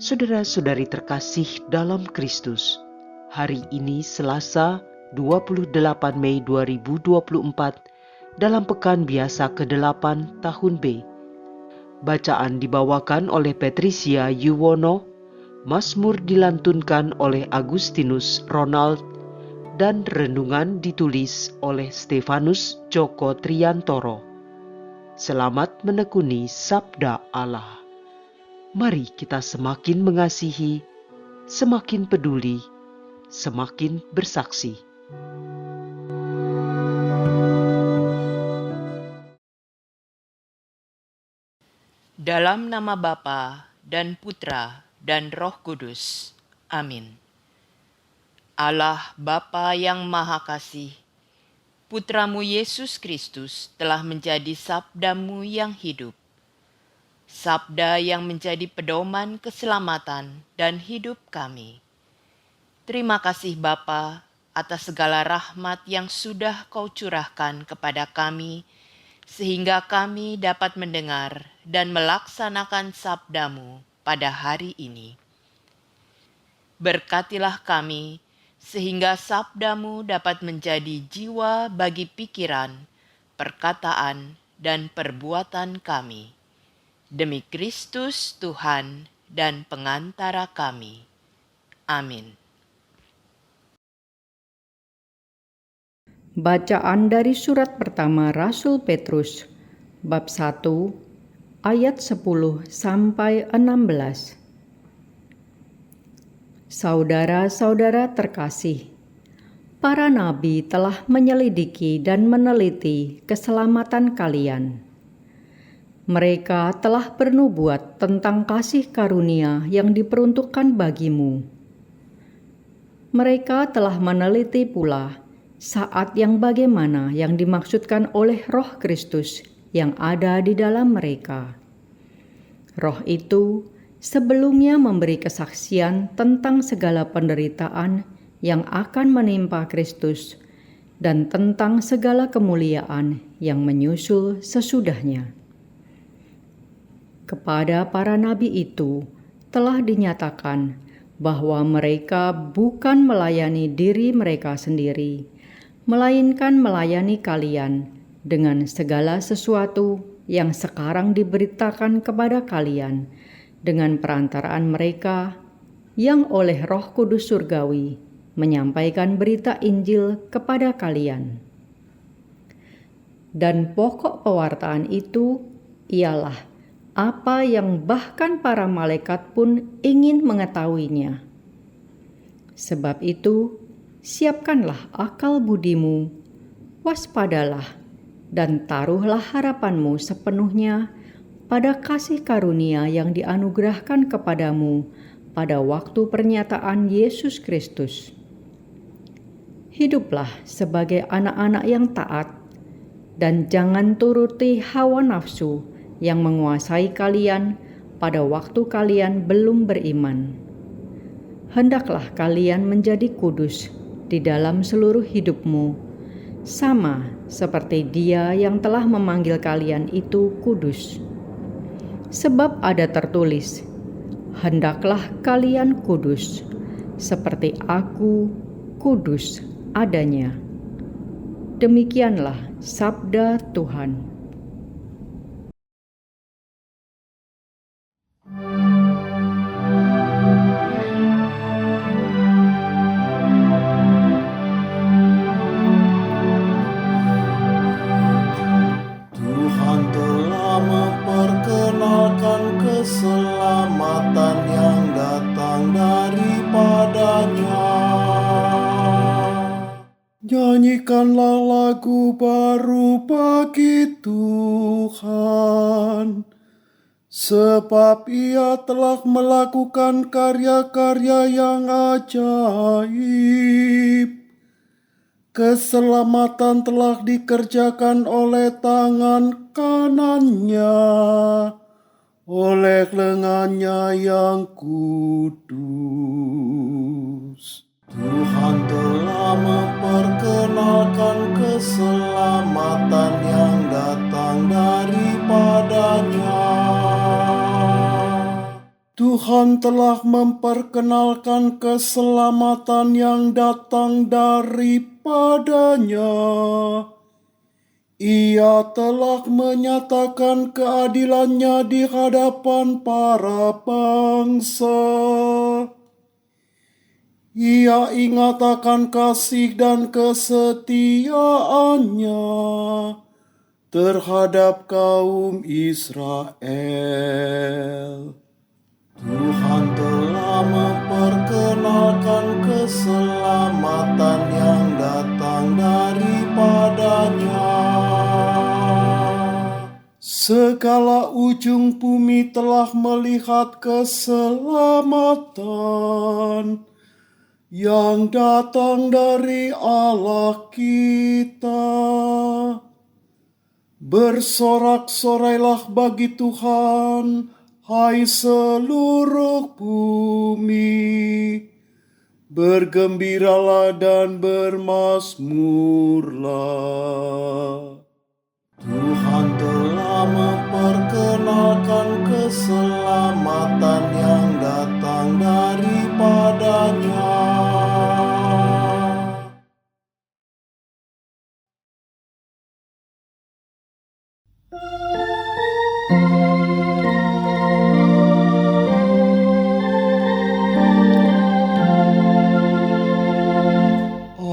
Saudara-saudari terkasih dalam Kristus, hari ini Selasa 28 Mei 2024 dalam Pekan Biasa ke-8 tahun B. Bacaan dibawakan oleh Patricia Yuwono, Mazmur dilantunkan oleh Agustinus Ronald, dan renungan ditulis oleh Stefanus Joko Triantoro. Selamat menekuni Sabda Allah. Mari kita semakin mengasihi, semakin peduli, semakin bersaksi. Dalam nama Bapa dan Putra dan Roh Kudus. Amin. Allah Bapa yang Maha Kasih, Putramu Yesus Kristus telah menjadi sabdamu yang hidup. Sabda yang menjadi pedoman keselamatan dan hidup kami. Terima kasih Bapa atas segala rahmat yang sudah Kau curahkan kepada kami, sehingga kami dapat mendengar dan melaksanakan sabdamu pada hari ini. Berkatilah kami, sehingga sabdamu dapat menjadi jiwa bagi pikiran, perkataan, dan perbuatan kami. Demi Kristus Tuhan dan pengantara kami. Amin. Bacaan dari surat pertama Rasul Petrus, bab 1, ayat 10 sampai 16. Saudara-saudara terkasih, para nabi telah menyelidiki dan meneliti keselamatan kalian. Mereka telah bernubuat tentang kasih karunia yang diperuntukkan bagimu. Mereka telah meneliti pula saat yang bagaimana yang dimaksudkan oleh Roh Kristus yang ada di dalam mereka. Roh itu sebelumnya memberi kesaksian tentang segala penderitaan yang akan menimpa Kristus dan tentang segala kemuliaan yang menyusul sesudahnya. Kepada para nabi itu telah dinyatakan bahwa mereka bukan melayani diri mereka sendiri, melainkan melayani kalian dengan segala sesuatu yang sekarang diberitakan kepada kalian dengan perantaraan mereka yang oleh Roh Kudus Surgawi menyampaikan berita Injil kepada kalian. Dan pokok pewartaan itu ialah apa yang bahkan para malaikat pun ingin mengetahuinya. Sebab itu, siapkanlah akal budimu, waspadalah, dan taruhlah harapanmu sepenuhnya pada kasih karunia yang dianugerahkan kepadamu pada waktu pernyataan Yesus Kristus. Hiduplah sebagai anak-anak yang taat, dan jangan turuti hawa nafsu yang menguasai kalian pada waktu kalian belum beriman. Hendaklah kalian menjadi kudus di dalam seluruh hidupmu, sama seperti Dia yang telah memanggil kalian itu kudus. Sebab ada tertulis, hendaklah kalian kudus, seperti Aku kudus adanya. Demikianlah sabda Tuhan. Keselamatan yang datang daripadanya. Nyanyikanlah lagu baru bagi Tuhan, sebab Ia telah melakukan karya-karya yang ajaib. Keselamatan telah dikerjakan oleh tangan kanannya, oleh lengannya yang kudus. Tuhan telah memperkenalkan keselamatan yang datang daripadanya. Tuhan telah memperkenalkan keselamatan yang datang daripadanya. Ia telah menyatakan keadilannya di hadapan para bangsa. Ia ingat akan kasih dan kesetiaannya terhadap kaum Israel. Tuhan telah memperkenalkan keselamatan yang datang daripadanya. Segala ujung bumi telah melihat keselamatan yang datang dari Allah kita. Bersorak-sorailah bagi Tuhan, hai seluruh bumi. Bergembiralah dan bermazmurlah. Tuhan telah memperkenalkan keselamatan yang datang daripadanya.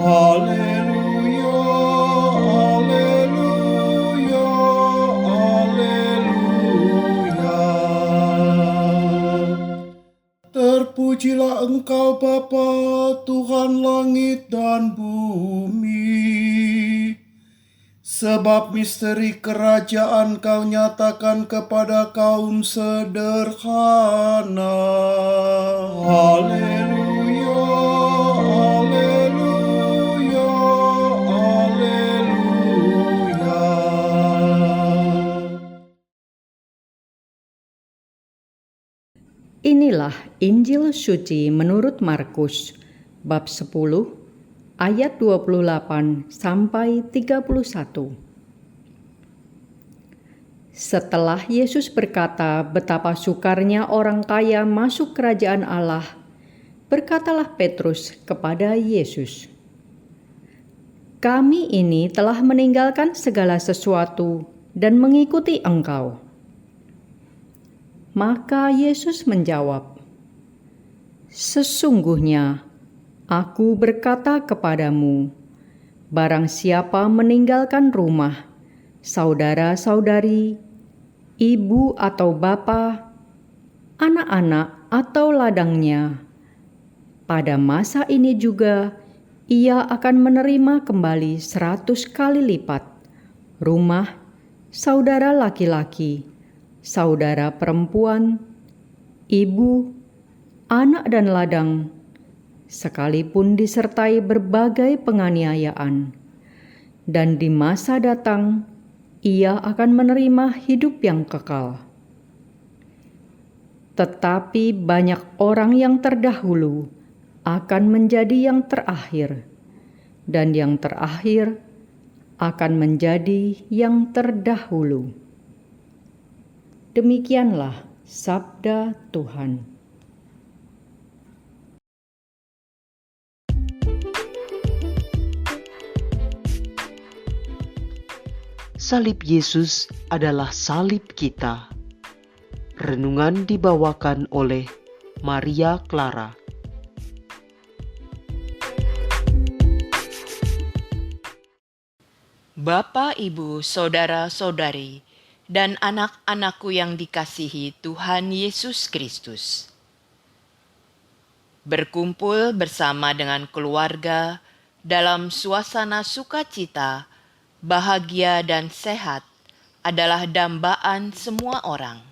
Haleluya, haleluya, haleluya. Terpujilah Engkau Bapa, Tuhan langit dan bumi. Sebab misteri kerajaan Kau nyatakan kepada kaum sederhana. Haleluya, haleluya, haleluya. Inilah Injil suci menurut Markus, bab 10, ayat 28 sampai 31. Setelah Yesus berkata betapa sukarnya orang kaya masuk kerajaan Allah, berkatalah Petrus kepada Yesus, "Kami ini telah meninggalkan segala sesuatu dan mengikuti Engkau." Maka Yesus menjawab, "Sesungguhnya Aku berkata kepadamu, barang siapa meninggalkan rumah, saudara-saudari, ibu atau bapa, anak-anak atau ladangnya, pada masa ini juga ia akan menerima kembali 100 kali lipat rumah, saudara laki-laki, saudara perempuan, ibu, anak dan ladang, sekalipun disertai berbagai penganiayaan, dan di masa datang ia akan menerima hidup yang kekal. Tetapi banyak orang yang terdahulu akan menjadi yang terakhir, dan yang terakhir akan menjadi yang terdahulu." Demikianlah sabda Tuhan. Salib Yesus adalah salib kita. Renungan dibawakan oleh Maria Clara. Bapak, Ibu, Saudara-saudari, dan anak-anakku yang dikasihi Tuhan Yesus Kristus. Berkumpul bersama dengan keluarga dalam suasana sukacita, bahagia dan sehat adalah dambaan semua orang.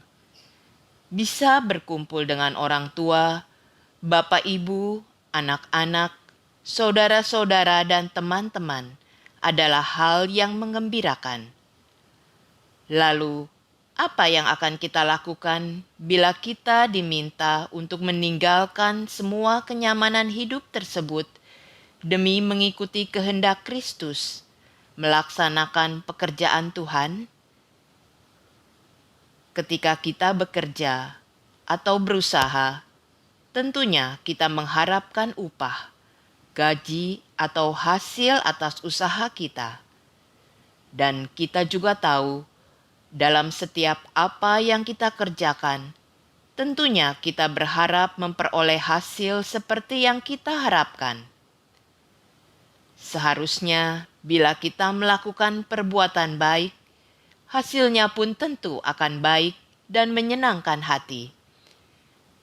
Bisa berkumpul dengan orang tua, bapak ibu, anak-anak, saudara-saudara dan teman-teman adalah hal yang mengembirakan. Lalu, apa yang akan kita lakukan bila kita diminta untuk meninggalkan semua kenyamanan hidup tersebut demi mengikuti kehendak Kristus, melaksanakan pekerjaan Tuhan? Ketika kita bekerja, atau berusaha, tentunya kita mengharapkan upah, gaji, atau hasil atas usaha kita. Dan kita juga tahu, dalam setiap apa yang kita kerjakan, tentunya kita berharap memperoleh hasil seperti yang kita harapkan. Seharusnya bila kita melakukan perbuatan baik, hasilnya pun tentu akan baik dan menyenangkan hati.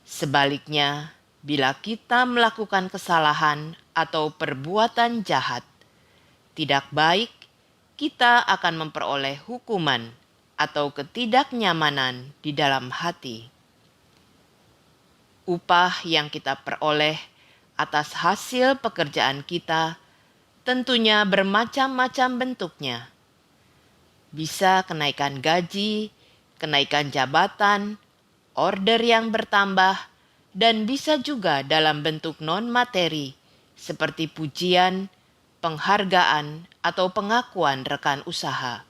Sebaliknya, bila kita melakukan kesalahan atau perbuatan jahat, tidak baik, kita akan memperoleh hukuman atau ketidaknyamanan di dalam hati. Upah yang kita peroleh atas hasil pekerjaan kita tentunya bermacam-macam bentuknya. Bisa kenaikan gaji, kenaikan jabatan, order yang bertambah, dan bisa juga dalam bentuk non-materi seperti pujian, penghargaan, atau pengakuan rekan usaha.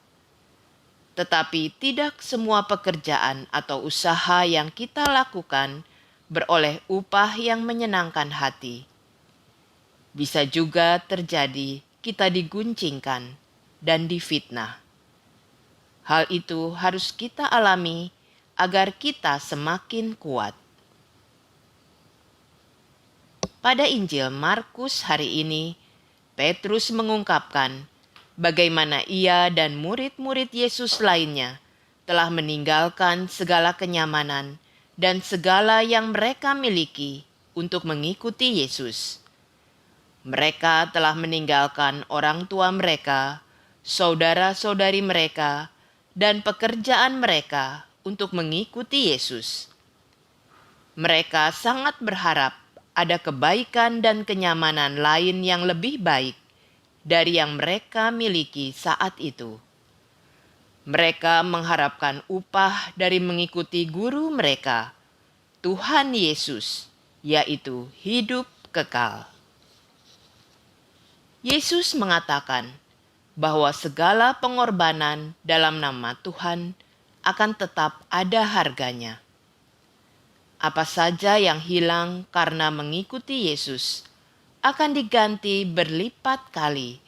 Tetapi tidak semua pekerjaan atau usaha yang kita lakukan beroleh upah yang menyenangkan hati. Bisa juga terjadi kita diguncingkan dan difitnah. Hal itu harus kita alami agar kita semakin kuat. Pada Injil Markus hari ini, Petrus mengungkapkan bagaimana ia dan murid-murid Yesus lainnya telah meninggalkan segala kenyamanan dan segala yang mereka miliki untuk mengikuti Yesus. Mereka telah meninggalkan orang tua mereka, saudara-saudari mereka, dan pekerjaan mereka untuk mengikuti Yesus. Mereka sangat berharap ada kebaikan dan kenyamanan lain yang lebih baik dari yang mereka miliki saat itu. Mereka mengharapkan upah dari mengikuti guru mereka, Tuhan Yesus, yaitu hidup kekal. Yesus mengatakan bahwa segala pengorbanan dalam nama Tuhan akan tetap ada harganya. Apa saja yang hilang karena mengikuti Yesus akan diganti berlipat kali,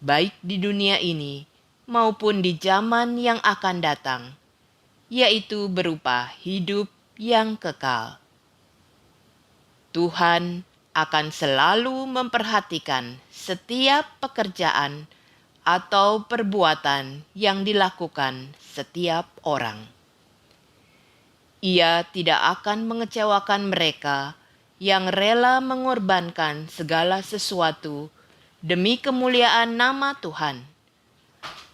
baik di dunia ini maupun di zaman yang akan datang, yaitu berupa hidup yang kekal. Tuhan akan selalu memperhatikan setiap pekerjaan atau perbuatan yang dilakukan setiap orang. Ia tidak akan mengecewakan mereka yang rela mengorbankan segala sesuatu demi kemuliaan nama Tuhan.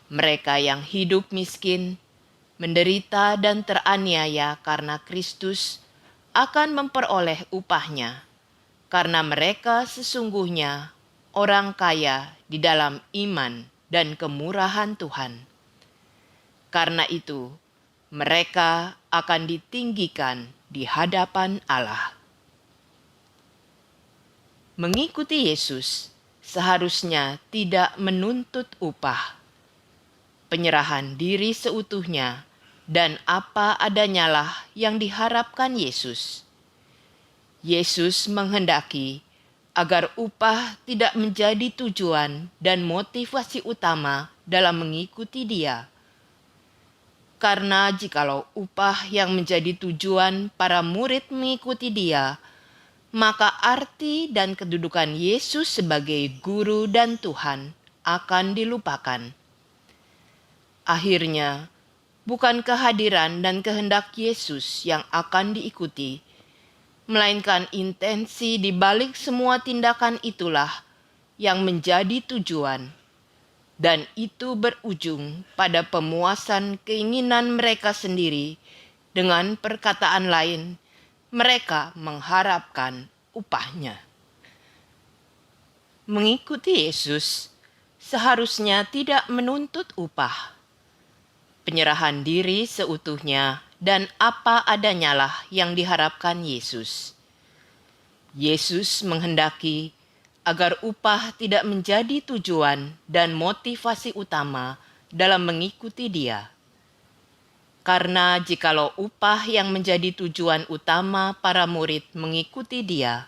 Mereka yang hidup miskin, menderita dan teraniaya karena Kristus akan memperoleh upahnya, karena mereka sesungguhnya orang kaya di dalam iman dan kemurahan Tuhan. Karena itu, mereka akan ditinggikan di hadapan Allah. Mengikuti Yesus seharusnya tidak menuntut upah. Penyerahan diri seutuhnya dan apa adanya lah yang diharapkan Yesus. Yesus menghendaki agar upah tidak menjadi tujuan dan motivasi utama dalam mengikuti Dia. Karena jikalau upah yang menjadi tujuan para murid mengikuti Dia, maka arti dan kedudukan Yesus sebagai guru dan Tuhan akan dilupakan. Akhirnya, bukan kehadiran dan kehendak Yesus yang akan diikuti, melainkan intensi di balik semua tindakan itulah yang menjadi tujuan. Dan itu berujung pada pemuasan keinginan mereka sendiri. Dengan perkataan lain, mereka mengharapkan upahnya. Mengikuti Yesus seharusnya tidak menuntut upah. Penyerahan diri seutuhnya dan apa adanya lah yang diharapkan Yesus. Yesus menghendaki agar upah tidak menjadi tujuan dan motivasi utama dalam mengikuti Dia. Karena jikalau upah yang menjadi tujuan utama para murid mengikuti Dia,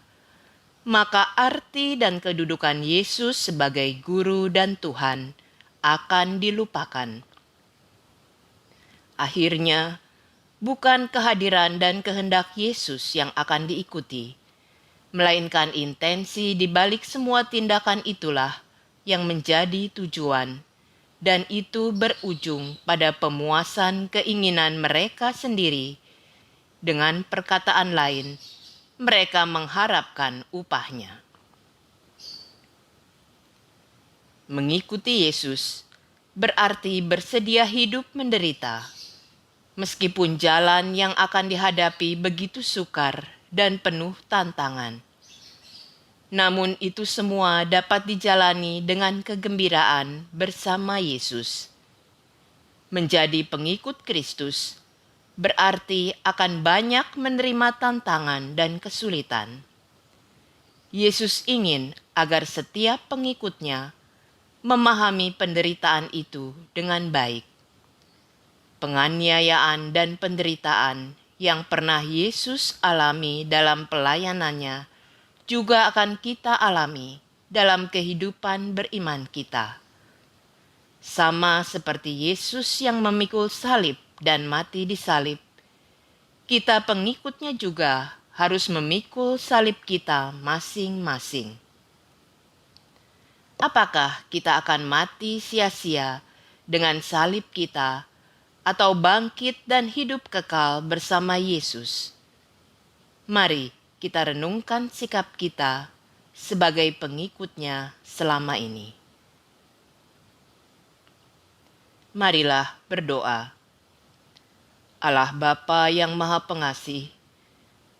maka arti dan kedudukan Yesus sebagai guru dan Tuhan akan dilupakan. Akhirnya, bukan kehadiran dan kehendak Yesus yang akan diikuti, melainkan intensi di balik semua tindakan itulah yang menjadi tujuan, dan itu berujung pada pemuasan keinginan mereka sendiri. Dengan perkataan lain, mereka mengharapkan upahnya. Mengikuti Yesus berarti bersedia hidup menderita, meskipun jalan yang akan dihadapi begitu sukar dan penuh tantangan. Namun itu semua dapat dijalani dengan kegembiraan bersama Yesus. Menjadi pengikut Kristus berarti akan banyak menerima tantangan dan kesulitan. Yesus ingin agar setiap pengikutnya memahami penderitaan itu dengan baik. Penganiayaan dan penderitaan yang pernah Yesus alami dalam pelayanannya juga akan kita alami dalam kehidupan beriman kita. Sama seperti Yesus yang memikul salib dan mati di salib, kita pengikutnya juga harus memikul salib kita masing-masing. Apakah kita akan mati sia-sia dengan salib kita, atau bangkit dan hidup kekal bersama Yesus? Mari kita renungkan sikap kita sebagai pengikutnya selama ini. Marilah berdoa. Allah Bapa yang Maha Pengasih,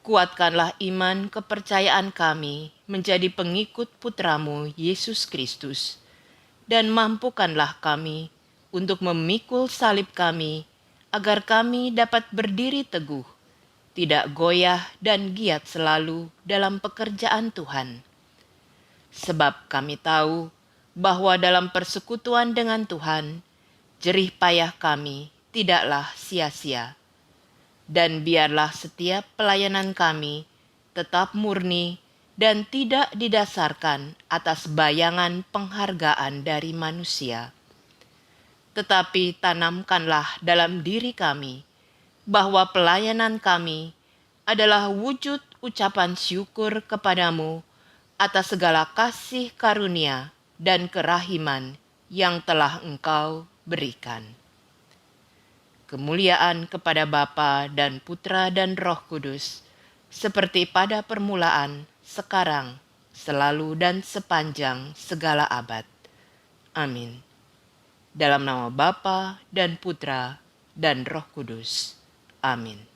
kuatkanlah iman kepercayaan kami menjadi pengikut Putramu Yesus Kristus, dan mampukanlah kami untuk memikul salib kami, agar kami dapat berdiri teguh, tidak goyah dan giat selalu dalam pekerjaan Tuhan. Sebab kami tahu bahwa dalam persekutuan dengan Tuhan, jerih payah kami tidaklah sia-sia. Dan biarlah setiap pelayanan kami tetap murni dan tidak didasarkan atas bayangan penghargaan dari manusia. Tetapi tanamkanlah dalam diri kami bahwa pelayanan kami adalah wujud ucapan syukur kepadamu atas segala kasih karunia dan kerahiman yang telah Engkau berikan. Kemuliaan kepada Bapa dan Putra dan Roh Kudus, seperti pada permulaan, sekarang, selalu dan sepanjang segala abad. Amin. Dalam nama Bapa dan Putra dan Roh Kudus. Amin.